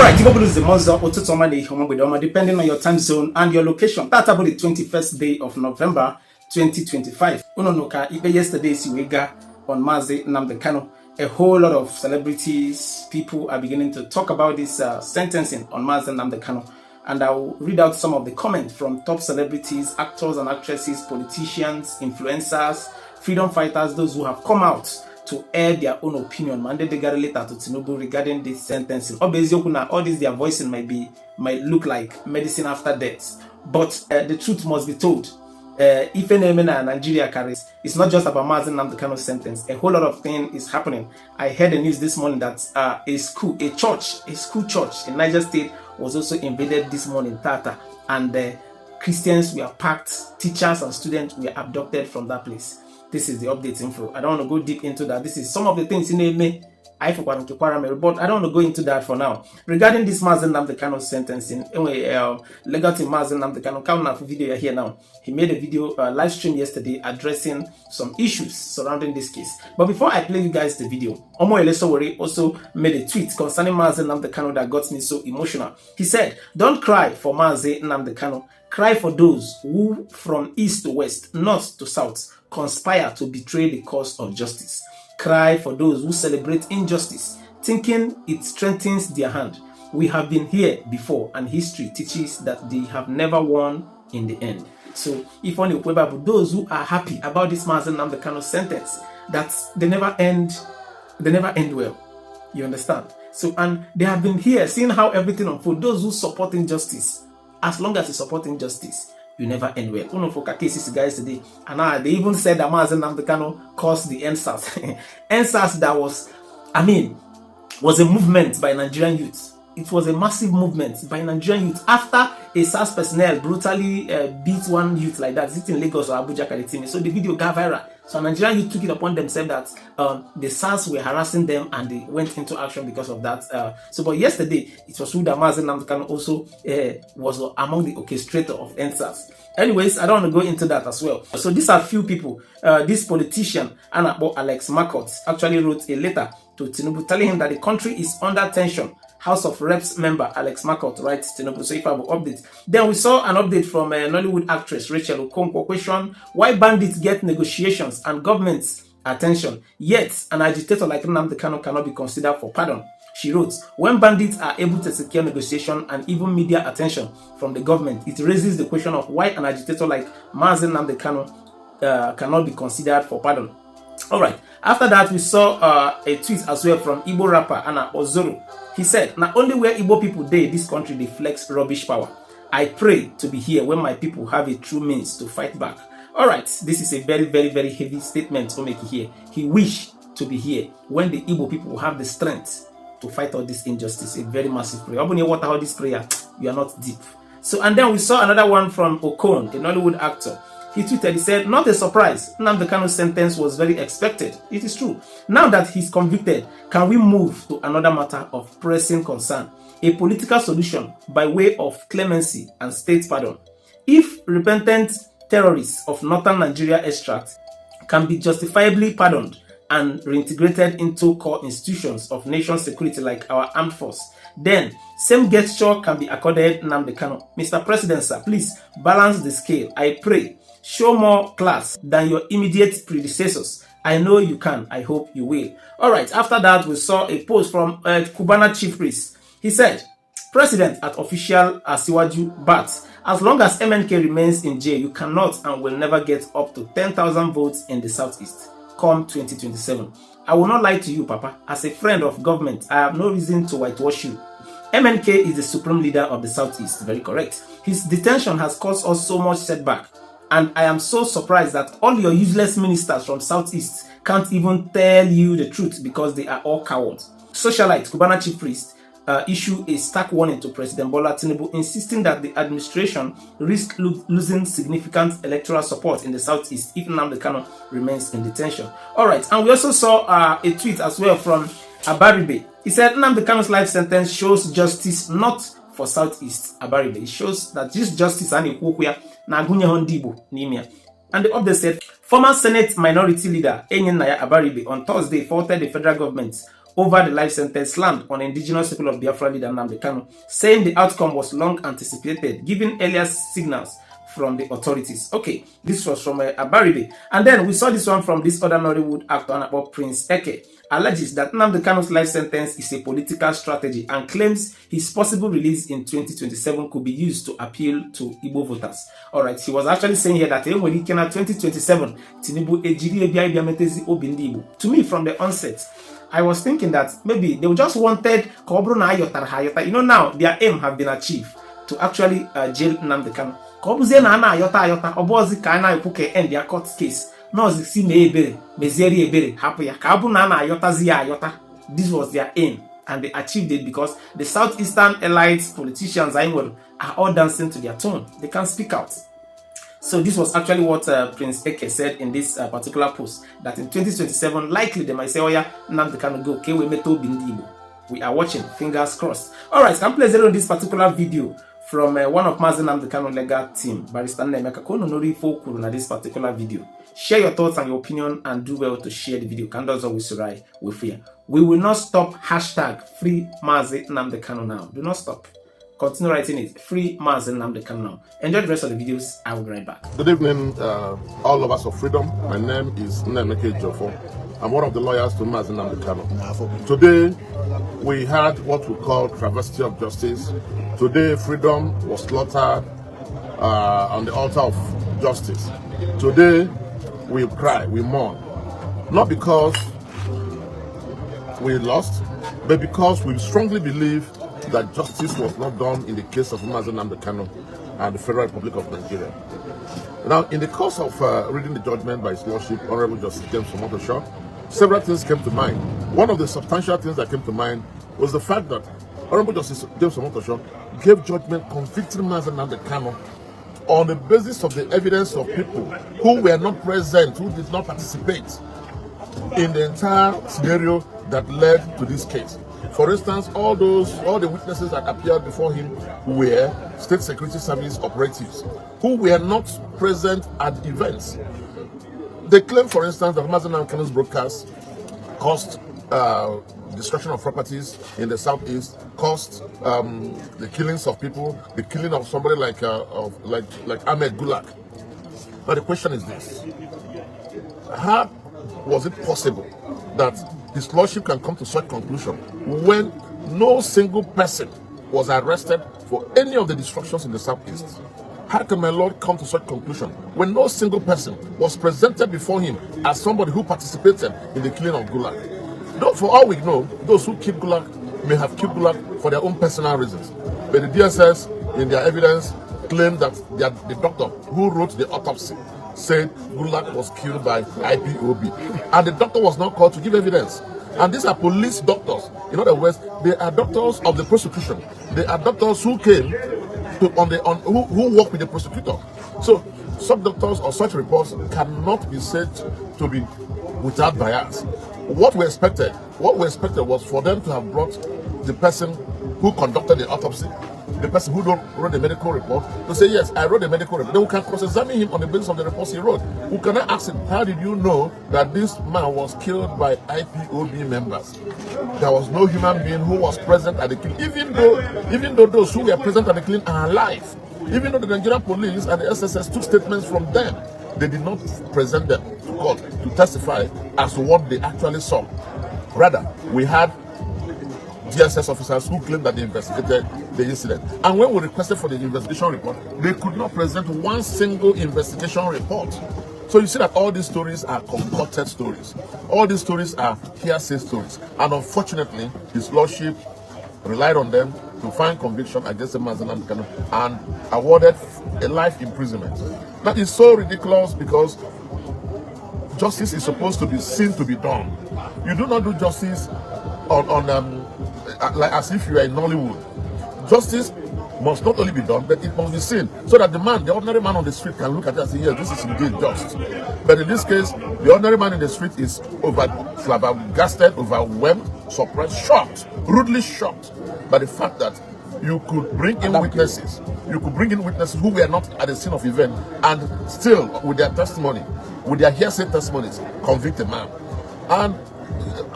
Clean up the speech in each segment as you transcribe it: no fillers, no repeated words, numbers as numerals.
Alright, is the Monza Ottotomani, depending on your time zone and your location. That's about the 21st day of November 2025. Unonoka, yesterday, Siwega on Nnamdi Kanu. A whole lot of celebrities, people are beginning to talk about this sentencing on Nnamdi Kanu. And I'll read out some of the comments from top celebrities, actors and actresses, politicians, influencers, freedom fighters, those who have come out to air their own opinion. Monday they got a letter to Tinubu regarding this sentencing. Obviously, all this their voicing might look like medicine after death, but the truth must be told. If Nigeria carries, it's not just about Nnamdi Kanu's sentence. A whole lot of things is happening. I heard the news this morning that a school church in Niger State was also invaded this morning, Tata, and Christians were packed, teachers and students were abducted from that place. This is the update info. I don't want to go deep into that. This is some of the things in me. But I don't want to go into that for now. Regarding this Nnamdi Kanu sentencing, legal team Nnamdi Kanu, count video here now. He made a video live stream yesterday addressing some issues surrounding this case. But before I play you guys the video, OMOYELE Sowore also made a tweet concerning Nnamdi Kanu that got me so emotional. He said, "Don't cry for Nnamdi Kanu. Cry for those who, from east to west, north to south, conspire to betray the cause of justice. Cry for those who celebrate injustice, thinking it strengthens their hand. We have been here before, and history teaches that they have never won in the end." So, if only those who are happy about this Nnamdi Kanu sentence, that they never end well. You understand? So, and they have been here, seeing how everything unfolds. Those who support injustice, as long as you support injustice, you never end well. One of our cases guys today, and they even said that Nnamdi Kanu caused the NSAS. NSAS that was a movement by Nigerian youth. It was a massive movement by Nigerian youth after a SAS personnel brutally beat one youth like that. It's in Lagos or Abuja, Karitimi. So the video got viral. So Nigerian youth took it upon themselves that the SARS were harassing them and they went into action because of that. But yesterday, it was true that Nnamdi Kanu also was among the orchestrator of NSAS. Anyways, I don't want to go into that as well. So these are few people. This politician, Alex Marcotte, actually wrote a letter to Tinubu telling him that the country is under tension. House of Reps member Alex Marcotte writes Tinubu. So if I will update. Then we saw an update from Nollywood actress Rachel Okonkwo. Question: why bandits get negotiations and government's attention, yet an agitator like Nnamdi Kanu cannot be considered for pardon? She wrote, when bandits are able to secure negotiation and even media attention from the government, it raises the question of why an agitator like Nnamdi Kanu cannot be considered for pardon. Alright, after that we saw a tweet as well from Igbo rapper Anna Ozoro. He said, "Not only where Igbo people dey this country they flex rubbish power. I pray to be here when my people have a true means to fight back." Alright, this is a very, very, very heavy statement to make here. He wished to be here when the Igbo people have the strength to fight all this injustice. A very massive prayer. Open your water, all this prayer, you are not deep. So, and then we saw another one from Okon, a Nollywood actor. He tweeted, he said, "Not a surprise, Nnamdi Kanu's sentence was very expected. It is true. Now that he's convicted, can we move to another matter of pressing concern? A political solution by way of clemency and state pardon. If repentant terrorists of northern Nigeria extract can be justifiably pardoned and reintegrated into core institutions of nation security like our armed force, then same gesture can be accorded Nnamdi Kanu. Mr. President, sir, please balance the scale. I pray. Show more class than your immediate predecessors. I know you can. I hope you will." Alright, after that, we saw a post from Cubana chief priest. He said, "President at official Asiwaju, but as long as MNK remains in jail, you cannot and will never get up to 10,000 votes in the Southeast come 2027. I will not lie to you, Papa. As a friend of government, I have no reason to whitewash you. MNK is the supreme leader of the Southeast." Very correct. "His detention has caused us so much setback. And I am so surprised that all your useless ministers from Southeast can't even tell you the truth because they are all cowards." Socialite Cubana chief priest issued a stark warning to President Bola Tinubu, insisting that the administration risks losing significant electoral support in the Southeast if Nnamdi Kanu remains in detention. Alright, and we also saw a tweet as well from Abaribe. He said, "Nnamdi Kanu's life sentence shows justice not for Southeast." Abaribe. It shows that this justice and and the update said, former Senate Minority Leader Enyen Naya Abaribe on Thursday faulted the federal government over the life sentence slammed on indigenous people of Biafra leader Nnamdi Kanu, saying the outcome was long anticipated, giving earlier signals from the authorities. Okay, this was from Abaribe. And then we saw this one from this other Nollywood actor about Prince Eke, alleges that Nnamdi Kanu's life sentence is a political strategy and claims his possible release in 2027 could be used to appeal to Igbo voters. Alright, he was actually saying here that when he came at 2027, to me, from the onset, I was thinking that maybe they just wanted, you know, now their aim have been achieved to actually jail Nnamdi Kanu. End their court case. This was their aim, and they achieved it because the southeastern elites, politicians, are all dancing to their tune. They can't speak out. So this was actually what Prince Eke said in this particular post, that in 2027 likely they might say, oh yeah, Nnamdi Kanu go, okay, we are watching, fingers crossed. Alright, can play zero on this particular video from one of Mazi Nnamdi Kanu legal team, Barrister Nnamdi Kanu, na this particular video. Share your thoughts and your opinion, and do well to share the video. Candles always right with fear. We will not stop hashtag free Mazi Nnamdi Kanu now. Do not stop. Continue writing it. Free Mazi Nnamdi Kanu now. Enjoy the rest of the videos. I will be right back. Good evening, all lovers of freedom. My name is Nnamdi Kanu. I'm one of the lawyers to Mazi Nnamdi Kanu. Today, we had what we call travesty of justice. Today, freedom was slaughtered on the altar of justice. Today, we cry, we mourn. Not because we lost, but because we strongly believe that justice was not done in the case of Mazi Nnamdi Kanu and the Federal Republic of Nigeria. Now, in the course of reading the judgment by His Lordship, Honorable Justice James Omotosho, several things came to mind. One of the substantial things that came to mind was the fact that Honorable Justice James Omotosho gave judgment convicting Mazi Nnamdi Kanu on the basis of the evidence of people who were not present, who did not participate in the entire scenario that led to this case. For instance, all the witnesses that appeared before him were State Security Service operatives who were not present at events. They claim, for instance, that Mazi Nnamdi Kanu's broadcast caused destruction of properties in the southeast, caused the killings of people, the killing of somebody like Ahmed Gulak. Now the question is this: how was it possible that His Lordship can come to such conclusion when no single person was arrested for any of the destructions in the southeast? How can my Lord come to such conclusion when no single person was presented before him as somebody who participated in the killing of Gulak? Though, for all we know, those who killed Gulak may have killed Gulak for their own personal reasons. But the DSS, in their evidence, claimed that the doctor who wrote the autopsy said Gulak was killed by IPOB. And the doctor was not called to give evidence. And these are police doctors. In other words, they are doctors of the prosecution. They are doctors who came to who work with the prosecutor. So such doctors or such reports cannot be said to be without bias. What we expected was for them to have brought the person who conducted the autopsy, the person who wrote the medical report, to say, yes, I wrote the medical report. Then we can cross-examine him on the basis of the reports he wrote. We cannot ask him, how did you know that this man was killed by IPOB members? There was no human being who was present at the killing, even though those who were present at the killing are alive. Even though the Nigerian police and the SSS took statements from them, they did not present them to court to testify as to what they actually saw. Rather, we had DSS officers who claimed that they investigated the incident. And when we requested for the investigation report, they could not present one single investigation report. So you see that all these stories are concocted stories. All these stories are hearsay stories. And unfortunately, His Lordship relied on them to find conviction against the Mazi Nnamdi Kanu and awarded a life imprisonment. That is so ridiculous because justice is supposed to be seen to be done. You do not do justice like as if you are in Nollywood. Justice must not only be done, but it must be seen, so that the ordinary man on the street can look at it and say, yes, this is indeed just. But in this case, the ordinary man in the street is flabbergasted, overwhelmed, surprised, shocked, rudely shocked by the fact that you could bring in witnesses. You could bring in witnesses who were not at the scene of event and still, with their testimony, with their hearsay testimonies, convict a man. And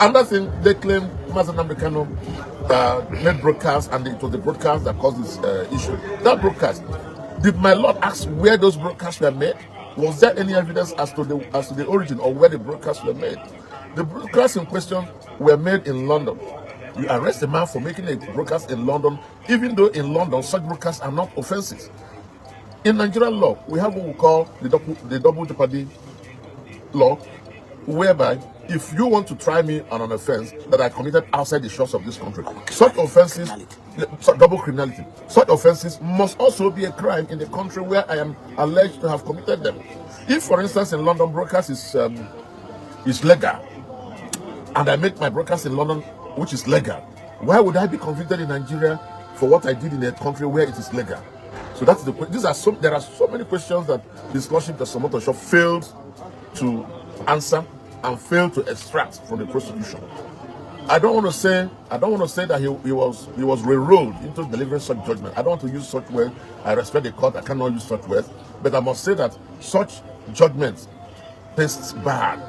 another thing, they claim Mazi Nnamdi Kanu made broadcast, and it was the broadcast that caused this issue. That broadcast, did my lord ask where those broadcasts were made? Was there any evidence as to the origin or where the broadcasts were made? The broadcasts in question were made in London. You arrest a man for making a broadcast in London, even though in London such broadcasts are not offenses. In Nigerian law, we have what we call the double jeopardy law, whereby if you want to try me on an offense that I committed outside the shores of this country, such offenses, double criminality, such offenses must also be a crime in the country where I am alleged to have committed them. If, for instance, in London broadcast is legal, and I make my broadcast in London, which is legal, why would I be convicted in Nigeria for what I did in a country where it is legal? So that's the question. There are so many questions that his lordship, the Somotosho, failed to answer and failed to extract from the prosecution. I don't want to say that he was railroaded into delivering such judgment. I don't want to use such words. I respect the court. I cannot use such words. But I must say that such judgment tastes bad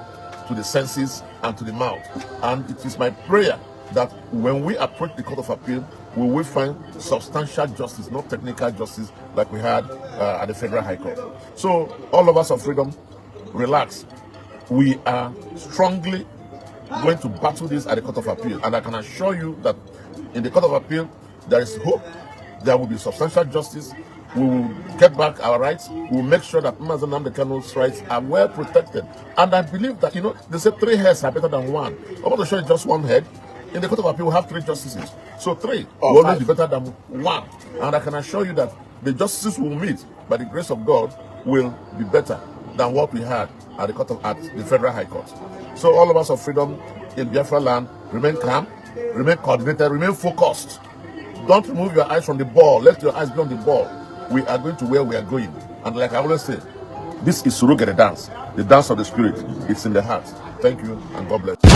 to the senses and to the mouth. And it is my prayer that when we approach the Court of Appeal, we will find substantial justice, not technical justice like we had at the Federal High Court. So, all of us of freedom, relax. We are strongly going to battle this at the Court of Appeal. And I can assure you that in the Court of Appeal, there is hope. There will be substantial justice. We will get back our rights. We will make sure that Mazi Nnamdi Kanu's rights are well protected. And I believe that, they say 3 heads are better than 1. I want to show you just 1 head. In the Court of Appeal, we have 3 justices. So 3 will always be better than 1. And I can assure you that the justices will meet, by the grace of God, will be better than what we had at the Federal High Court. So all of us of freedom in Biafra land, remain calm, remain coordinated, remain focused. Don't remove your eyes from the ball. Let your eyes be on the ball. We are going to where we are going. And like I always say, this is Surugere dance, the dance of the spirit. It's in the heart. Thank you and God bless.